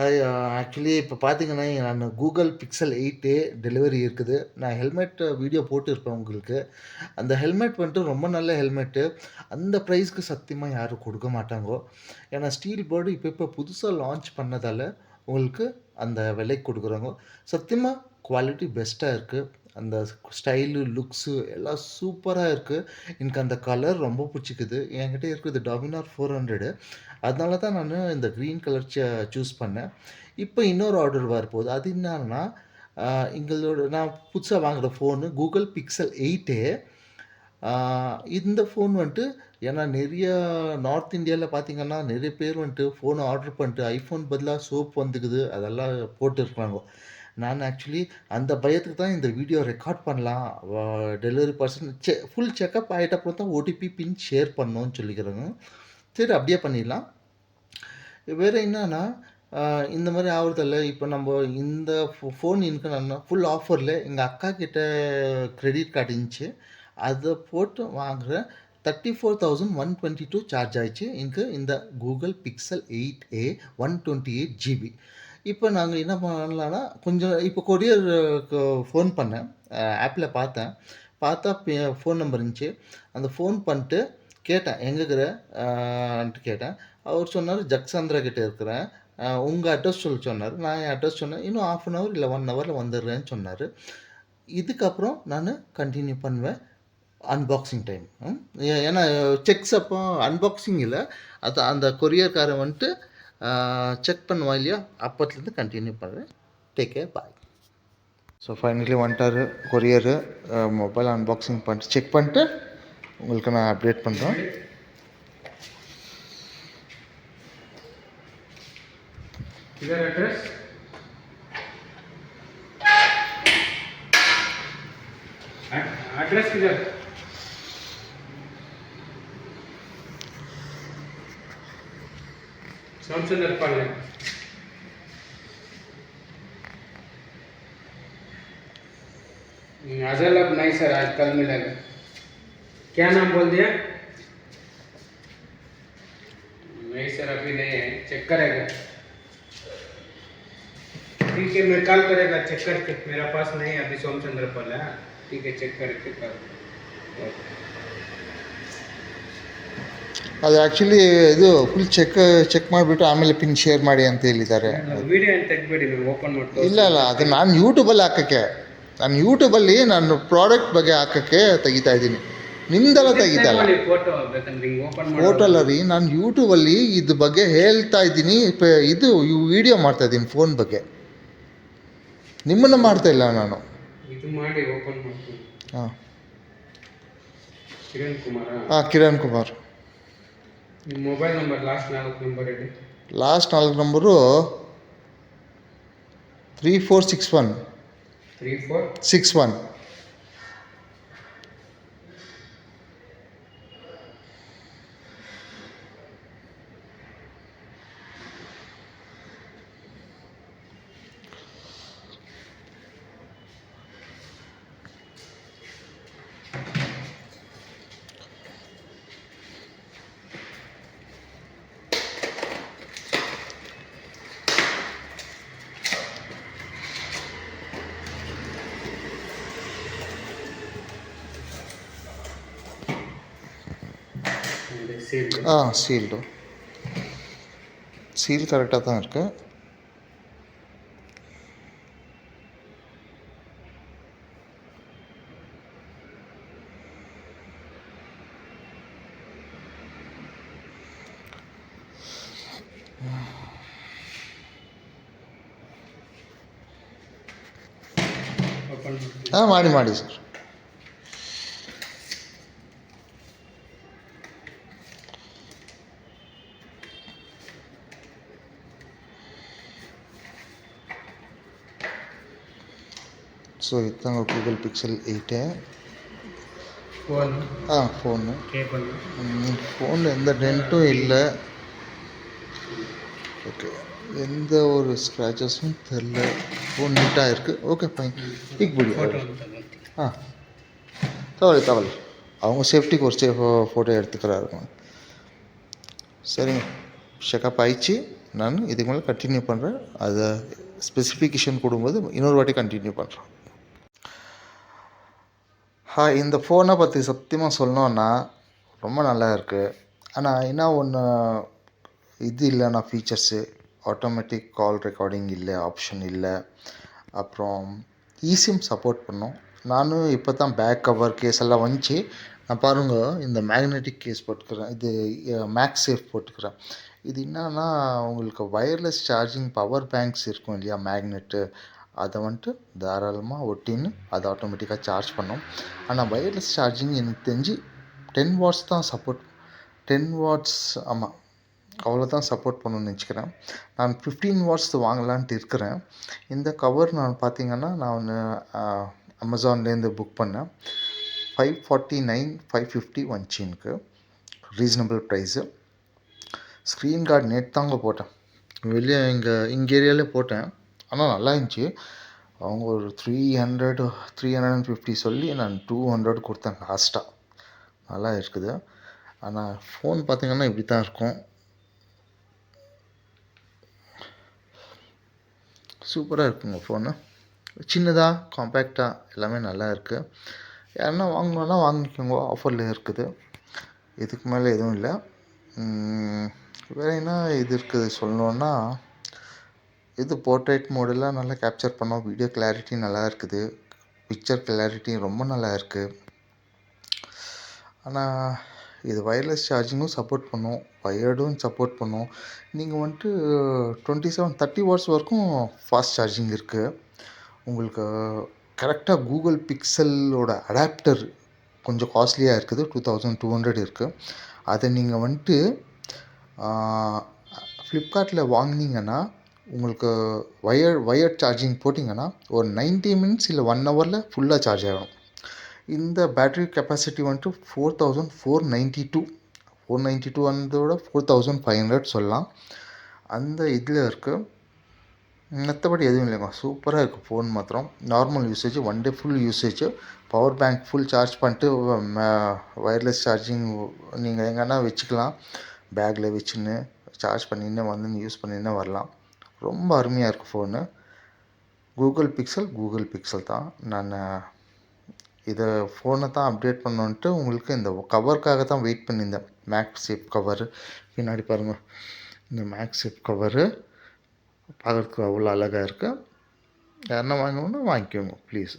Hi actually இப்போ பார்த்தீங்கன்னா, நான் Google Pixel 8a டெலிவரி இருக்குது. நான் ஹெல்மெட் வீடியோ போட்டிருப்பேன் உங்களுக்கு. அந்த ஹெல்மெட் வந்துட்டு ரொம்ப நல்ல ஹெல்மெட்டு. அந்த ப்ரைஸ்க்கு சத்தியமா யாரும் கொடுக்க மாட்டாங்கோ. ஏன்னா ஸ்டீல் பேர்டு இப்போ புதுசா லான்ச் பண்ணதால, உங்களுக்கு அந்த விலைக்கு குடுக்குறாங்கோ. சத்தியமா குவாலிட்டி பெஸ்ட்டா இருக்கு. அந்த ஸ்டைலு, லுக்ஸு எல்லாம் சூப்பரா இருக்கு. எனக்கு அந்த கலர் ரொம்ப புடிச்சிக்குது. என்கிட்ட இருக்குது Dominar 400. அதனால தான் நானு இந்த கிரீன் கலர் சூஸ் பண்ணேன். இப்போ இன்னொரு ஆர்டர் வரப்போகுது. அது என்னான்னா, அ எங்களோட நான் புதுசா வாங்குற ஃபோனு Google Pixel 8a. ஆ இந்த ஃபோன் வந்துட்டு ஏன்னா நெறைய நார்த் இந்தியால பார்த்தீங்கன்னா, நெறைய பேர் வந்துட்டு ஃபோன் ஆர்டர் பண்ணிட்டு ஐஃபோன் பதிலா சோப் வந்துக்குது. அதெல்லாம் போட்டுருக்காங்க. நான் ஆக்சுவலி அந்த பயத்துக்கு தான் இந்த வீடியோ ரெக்கார்ட் பண்ணலாம். டெலிவரி பர்சன் ஃபுல் செக்கப் ஆயிட்ட அப்புறம் தான் ஓடிபி, பின் ஷேர் பண்ணணும்னு சொல்லிக்கிறாங்க. சரி அப்படியே பண்ணிடலாம். வேற என்னன்னா, அ இந்த மாரி ஆவுறதால இப்ப நம்ப இந்த ஃபோன் எனக்கு நான் ஃபுல் ஆஃபர்ல எங்க அக்கா கிட்ட கிரெடிட் கார்டு இருந்துச்சு. அத போட்டு வாங்குறேன். 34,122 சார்ஜ் ஆயிடுச்சு. எனக்கு இந்த Google Pixel 8a 128 ஜிபி. இப்ப நாங்க என்ன பண்ணலான்னா, கொஞ்சம் இப்ப கொரியருக்கு ஃபோன் பண்ணேன். ஆப்ல பார்த்தேன். பார்த்தா ஃபோன் நம்பர் இருந்துச்சு. அந்த ஃபோன் பண்ணிட்டு கேட்டேன். "எங்க இருக்கிற?" ன்ட்டு கேட்டேன். அவர் சொன்னாரு, "ஜக்சந்திரா கிட்ட இருக்கிறேன். உங்க அட்ரஸ் சொல்ல சொன்னாரு." நான் என் அட்ரஸ் சொன்னேன். "இன்னும் 1/2 ஹவர் இல்ல 1 ஹவர்ல வந்துடுறேன்னு" சொன்னாரு. இதுக்கப்புறம் நானு கன்டின்யூ பண்ணுவேன். Unboxing time. ஏன்னா செக்ஸ் அப்போ அன்பாக்சிங் இல்ல. அது அந்த கொரியர்காரன் வந்துட்டு செக் பண்ணுவான் இல்லையா? அப்பத்துலேருந்து கன்டின்யூ பண்ணுறேன். Take care. Bye. So finally வந்துட்டாரு கொரியரு. மொபைல் அன்பாக்சிங் பண்ணிட்டு செக் பண்ணிட்டு உங்களுக்கு நான் அப்டேட் பண்ணுறேன். इधर एड्रेस एड्रेस किधर सोमचंद्र पाले अजल अब नहीं सर आज कल मिलेगा क्या नाम बोल दिया नहीं सर अभी नहीं है चेक करेगा ठीक है मैं कल करेगा चेक करके मेरा पास नहीं है अभी सोमचंद्र पाल है ठीक है चेक करके कर ಅದು ಆ್ಯಕ್ಚುಲಿ ಇದು ಫುಲ್ ಚೆಕ್ ಮಾಡಿಬಿಟ್ಟು ಆಮೇಲೆ ಪಿನ್ ಶೇರ್ ಮಾಡಿ ಅಂತ ಹೇಳಿದ್ದಾರೆ. ವಿಡಿಯೋ ಏನು ತೆಗ್ಬೇಡಿ ನೀವು ಓಪನ್ ಮಾಡಿ ಇಲ್ಲ ಅದು ನಾನು ಯೂಟ್ಯೂಬಲ್ಲಿ ಹಾಕೋಕ್ಕೆ ಯೂಟ್ಯೂಬಲ್ಲಿ ನಾನು ಪ್ರಾಡಕ್ಟ್ ಬಗ್ಗೆ ಹಾಕೋಕ್ಕೆ ತೆಗಿತಾ ಇದ್ದೀನಿ. ನಿಮ್ದೆಲ್ಲ ತೆಗಿತಲ್ಲ ಫೋಟೋ ಬೇಕಂದ್ರೆ ಹಿಂಗೆ ಓಪನ್ ಮಾಡಿ ಫೋಟೋ ಅಲ್ಲ ರೀ. ನಾನು ಯೂಟ್ಯೂಬಲ್ಲಿ ಇದ್ರ ಬಗ್ಗೆ ಹೇಳ್ತಾ ಇದ್ದೀನಿ. ಇದು ವಿಡಿಯೋ ಮಾಡ್ತಾ ಇದ್ದೀನಿ ಫೋನ್ ಬಗ್ಗೆ. ನಿಮ್ಮನ್ನು ಮಾಡ್ತಾ ಇಲ್ಲ ನಾನು. ಇದು ಮಾಡಿ ಓಪನ್ ಮಾಡ್ತೀನಿ. ಹಾಂ ಕಿರಣ್ ಕುಮಾರ್ ಕಿರಣ್ ಕುಮಾರ್. ನಿಮ್ಮ ಮೊಬೈಲ್ ನಂಬರ್ ಲಾಸ್ಟ್ 4 ನಂಬರ್ ಹೇಳಿ. Last 4 number 3461 61. சீல்டு சீல் கரெக்டாக தான் இருக்குது. ಮಾಡಿ ಸರ್. ஸோ இதுதாங்க Google Pixel 8 ஃபோனு. ஃபோனில் எந்த டென்ட்டும் இல்லை. ஓகே, எந்த ஒரு ஸ்க்ராச்சஸும் தெரில. ஃபோன் நீட்டாக இருக்குது. Okay fine. ಈಗ ಬಿಡಿ. ಹಾಂ ತಗೊಳ್ಳಿ. அவங்க சேஃப்டிக்கு ஒரு ஃபோட்டோ எடுத்துக்கிறாருங்க. சரிங்க, செக்கப் ஆயிடுச்சு. நான் இதுக்கு மேலே கண்டினியூ பண்ணுறேன். அதை ஸ்பெசிஃபிகேஷன் கொடுக்கும்போது இன்னொரு வாட்டி கண்டினியூ பண்ணுறேன். இந்த ஃபோனை பற்றி சத்தியமாக சொல்லணுன்னா ரொம்ப நல்லா இருக்குது. ஆனால் என்ன ஒன்று இது இல்லைண்ணா, ஃபீச்சர்ஸு ஆட்டோமேட்டிக் கால் ரெக்கார்டிங் இல்லை, ஆப்ஷன் இல்லை. அப்புறம் ஈசிம் சப்போர்ட் பண்ணோம். நானும் இப்போ தான் பேக் கவர் கேஸ் எல்லாம் வந்துச்சு. நான் பாருங்க இந்த மேக்னெட்டிக் கேஸ் போட்டுக்கிறேன், இது மேக்ஸ் சேஃப் போட்டுக்கிறேன். இது என்னன்னா உங்களுக்கு வயர்லெஸ் சார்ஜிங் பவர் பேங்க்ஸ் இருக்கும் இல்லையா, மேக்னெட்டு, அதை வந்துட்டு தாராளமாக ஒட்டின்னு அது ஆட்டோமேட்டிக்காக சார்ஜ் பண்ணும். ஆனால் வயர்லெஸ் சார்ஜிங் எனக்கு தெரிஞ்சு 10 வாட்ஸ் தான் சப்போர்ட், 10 வாட்ஸ், ஆமாம் அவ்வளோ தான் சப்போர்ட் பண்ணணும்னு நினச்சிக்கிறேன். நான் 15 வாட்ஸ் வாங்கலான்ட்டு இருக்கிறேன். இந்த கவர் நான் பார்த்தீங்கன்னா நான் ஒன்று அமேசான்லேருந்து புக் பண்ணேன். 549, 550 வந்துச்சு எனக்கு, ரீசனபிள் ப்ரைஸு. ஸ்க்ரீன் கார்டு நேற்று தாங்க போட்டேன், வெளியே இங்கே ஏரியாவிலே போட்டேன். ஆனால் நல்லா இருந்துச்சு. அவங்க ஒரு 300, 350 சொல்லி நான் 200 கொடுத்தேன் லாஸ்ட்டாக. நல்லா இருக்குது. ஆனால் ஃபோன் பார்த்திங்கன்னா இப்படி தான் இருக்கும். சூப்பராக இருக்குங்க ஃபோனு. சின்னதாக காம்பேக்டாக எல்லாமே நல்லா இருக்குது. யாருன்னா வாங்கணுன்னா வாங்கிக்கோங்க, ஆஃபரில் இருக்குது. இதுக்கு மேலே எதுவும் இல்லை. வேறு என்ன இது இருக்குது சொல்லணுன்னா, இது போர்ட்ரேட் மோடெல்லாம் நல்லா கேப்சர் பண்ணோம். வீடியோ கிளாரிட்டி நல்லா இருக்குது, பிக்சர் கிளாரிட்டி ரொம்ப நல்லா இருக்குது. ஆனால் இது வயர்லெஸ் சார்ஜிங்கும் சப்போர்ட் பண்ணும், வயர்டும் சப்போர்ட் பண்ணும். நீங்கள் வந்துட்டு 27, 30 வாட்ஸ் வரைக்கும் ஃபாஸ்ட் சார்ஜிங் இருக்குது. உங்களுக்கு கரெக்டாக கூகுள் பிக்சலோட அடாப்டர் கொஞ்சம் காஸ்ட்லியாக இருக்குது, 2200 இருக்குது. அதை நீங்கள் வந்துட்டு ஃப்ளிப்கார்ட்டில் வாங்கினீங்கன்னா உங்களுக்கு வயர்ட் சார்ஜிங் போட்டிங்கன்னா ஒரு 90 மினிட்ஸ் இல்லை 1 ஹவரில் ஃபுல்லாக சார்ஜ் ஆகிடும். இந்த பேட்ரி கெப்பாசிட்டி வந்துட்டு 4492 வந்ததோட 4500 சொல்லலாம். அந்த இதில் இருக்குது. மற்றபடி எதுவும் இல்லைங்க, சூப்பராக இருக்குது ஃபோன் மாத்திரம். Normal usage, 1 day full usage. Power bank full charge பண்ணிட்டு வயர்லெஸ் சார்ஜிங் நீங்கள் எங்கன்னா வச்சுக்கலாம், பேக்கில் வச்சுன்னு சார்ஜ் பண்ணின்னு வந்து யூஸ் பண்ணின்னு வரலாம். ரொம்ப அருமையாக இருக்குது ஃபோனு. கூகுள் பிக்சல் தான். நான் இதை ஃபோனை தான் அப்டேட் பண்ணோன்ட்டு உங்களுக்கு இந்த கவருக்காக தான் வெயிட் பண்ணியிருந்தேன். மேக்ஸ் சேஃப் கவரு பின்னாடி பாருங்கள், இந்த மேக்ஸ் சேஃப் கவரு பார்க்குறதுக்கு அவ்வளோ அழகாக இருக்குது. யாருன்னா வாங்கணுன்னா வாங்கிக்கோங்க ப்ளீஸ்.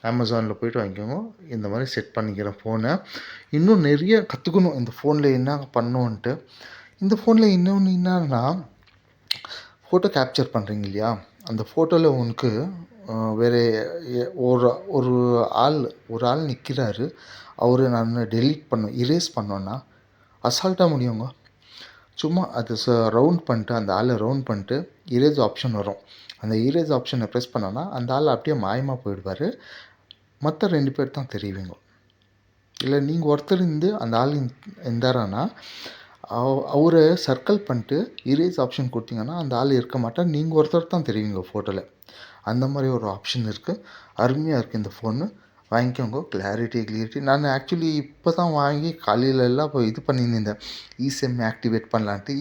அமேசானில் போய்ட்டு வாங்கிக்கோங்க. இந்த மாதிரி செட் பண்ணிக்கிறேன் ஃபோனை. இன்னும் நிறைய கற்றுக்கணும் இந்த ஃபோனில் என்ன பண்ணோன்ட்டு. இந்த ஃபோனில் இன்னொன்று என்னன்னா, ஃபோட்டோ கேப்சர் பண்ணுறீங்க இல்லையா, அந்த ஃபோட்டோவில் உங்களுக்கு வேறு ஒரு ஆள் நிற்கிறாரு, அவரை நான் டெலீட் இரேஸ் பண்ணோன்னா அசால்ட்டாக முடியுங்க. சும்மா அது ரவுண்ட் பண்ணிட்டு, அந்த ஆளை ரவுண்ட் பண்ணிட்டு இரேஸ் ஆப்ஷன் வரும். அந்த இரேஸ் ஆப்ஷனை ப்ரெஸ் பண்ணோன்னா அந்த ஆள் அப்படியே மாயமாக போயிடுவார். மற்ற 2 பேர் தான் தெரிவிங்க. இல்லை நீங்கள் ஒருத்தர் இருந்து அந்த ஆள் இருந்தாரான்னா அவரை சர்க்கிள் பண்ணிட்டு இரேஸ் ஆப்ஷன் கொடுத்தீங்கன்னா அந்த ஆள் இருக்க மாட்டார், நீங்கள் ஒருத்தர் தான் தெரிவிங்க ஃபோட்டோவில். அந்த மாதிரி ஒரு ஆப்ஷன் இருக்குது. அருமையாக இருக்குது இந்த ஃபோனு, வாங்கிக்கோங்க. கிளியரிட்டி நான் ஆக்சுவலி இப்போ தான் வாங்கி காலையிலலாம் இப்போ இது பண்ணியிருந்தேன், இசிம் ஆக்டிவேட் பண்ணலான்ட்டு.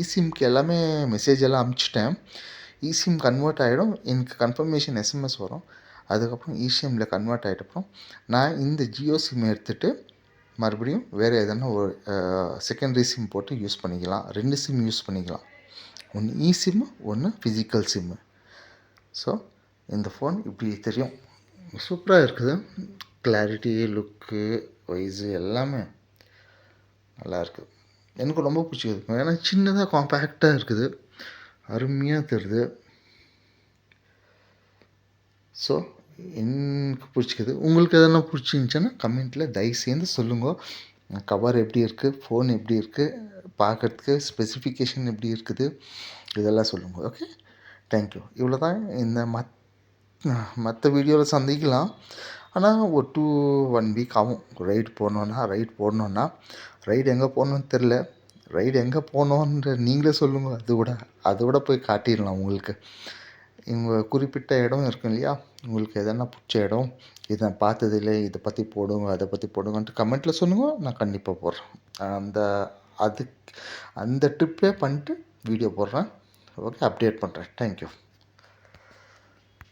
இசிம்க்கு எல்லாமே மெசேஜ் எல்லாம் அனுப்பிச்சிட்டேன். இசிம் கன்வெர்ட் ஆகிடும், எனக்கு கன்ஃபர்மேஷன் எஸ்எம்எஸ் வரும். அதுக்கப்புறம் இசிஎம்மில் கன்வெர்ட் ஆகிட்டப்புறம் நான் இந்த ஜியோ சிம் எடுத்துகிட்டு மறுபடியும் வேறு எதனா ஒரு செகண்டரி சிம் போட்டு யூஸ் பண்ணிக்கலாம். 2 சிம் யூஸ் பண்ணிக்கலாம், ஒன்று இசிம்மு, ஒன்று ஃபிசிக்கல் சிம்மு. ஸோ இந்த ஃபோன் இப்படி தெரியும், சூப்பராக இருக்குது. கிளாரிட்டி, லுக்கு வைஸு எல்லாமே நல்லா இருக்குது. எனக்கு ரொம்ப பிடிச்சிருக்கு. ஏன்னா சின்னதாக காம்பேக்டாக இருக்குது, அருமையாக தெரியுது. ஸோ எனக்கு பிடிச்சிக்குது. உங்களுக்கு எதனா பிடிச்சிருந்துச்சின்னா கமெண்ட்டில் தயவு செய்து சொல்லுங்க. கவர் எப்படி இருக்குது, ஃபோன் எப்படி இருக்குது, பார்க்குறதுக்கு ஸ்பெசிஃபிகேஷன் எப்படி இருக்குது, இதெல்லாம் சொல்லுங்கள். Okay, thank you. இவ்வளோ தான். இந்த மற்ற வீடியோவில் சந்திக்கலாம். ஆனால் ஒரு 1 வீக் ஆகும் ரைடு போடணுன்னா. ரைடு எங்கே போகணுன்னு தெரில. ரைடு எங்கே போகணுன்ற நீங்களே சொல்லுங்கள். அதை விட போய் காட்டிடலாம் உங்களுக்கு. இவங்க குறிப்பிட்ட இடம் இருக்கும் இல்லையா, உங்களுக்கு எதனா பிடிச்ச இடம், இதை நான் பார்த்ததில்லை, இதை பற்றி போடுங்க, அதை பற்றி போடுங்கன்ட்டு கமெண்ட்டில் சொல்லுங்கள், நான் கண்டிப்பாக போடுறேன். அந்த ட்ரிப்பே பண்ணிட்டு வீடியோ போடுறேன். ஓகே, அப்டேட் பண்ணுறேன். Thank you.